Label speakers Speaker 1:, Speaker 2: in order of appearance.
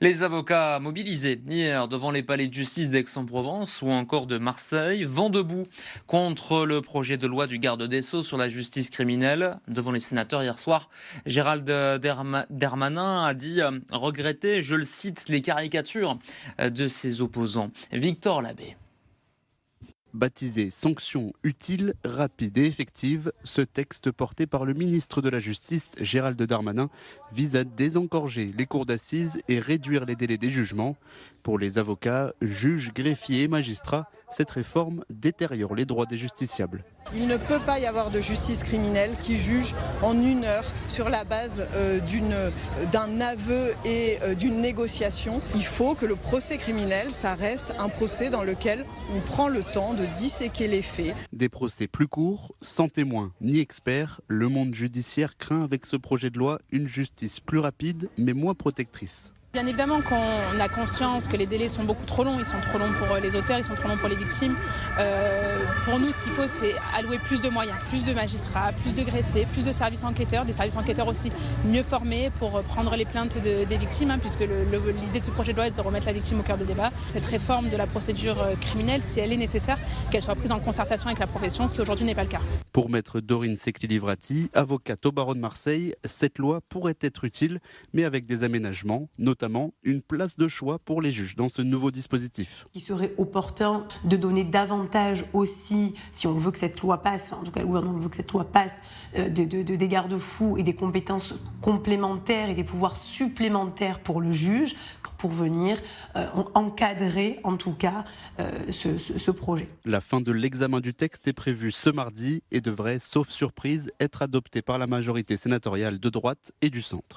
Speaker 1: Les avocats mobilisés hier devant les palais de justice d'Aix-en-Provence ou encore de Marseille vont debout contre le projet de loi du garde des Sceaux sur la justice criminelle. Devant les sénateurs hier soir, Gérald Darmanin a dit regretter, je le cite, les caricatures de ses opposants. Victor Labbé.
Speaker 2: Baptisé Sanctions utiles, rapides et effectives, ce texte porté par le ministre de la Justice, Gérald Darmanin, vise à désengorger les cours d'assises et réduire les délais des jugements. Pour les avocats, juges, greffiers et magistrats, cette réforme détériore les droits des justiciables.
Speaker 3: Il ne peut pas y avoir de justice criminelle qui juge en 1 heure sur la base d'un aveu et d'une négociation. Il faut que le procès criminel, ça reste un procès dans lequel on prend le temps de disséquer les faits.
Speaker 2: Des procès plus courts, sans témoins ni experts, le monde judiciaire craint avec ce projet de loi une justice plus rapide mais moins protectrice.
Speaker 4: Bien évidemment qu'on a conscience que les délais sont beaucoup trop longs, ils sont trop longs pour les auteurs, ils sont trop longs pour les victimes. Pour nous, ce qu'il faut, c'est allouer plus de moyens, plus de magistrats, plus de greffiers, plus de services enquêteurs, des services enquêteurs aussi mieux formés pour prendre les plaintes des victimes, puisque l'idée de ce projet de loi est de remettre la victime au cœur des débats. Cette réforme de la procédure criminelle, si elle est nécessaire, qu'elle soit prise en concertation avec la profession, ce qui aujourd'hui n'est pas le cas.
Speaker 2: Pour maître Dorine Secli-Livrati, avocate au barreau de Marseille, cette loi pourrait être utile, mais avec des aménagements, notamment une place de choix pour les juges dans ce nouveau dispositif.
Speaker 5: Il serait opportun de donner davantage aussi, si on veut que cette loi passe, en tout cas le gouvernement veut que cette loi passe, des garde-fous et des compétences complémentaires et des pouvoirs supplémentaires pour le juge, pour venir encadrer en tout cas ce projet.
Speaker 2: La fin de l'examen du texte est prévue ce mardi et devrait, sauf surprise, être adopté par la majorité sénatoriale de droite et du centre.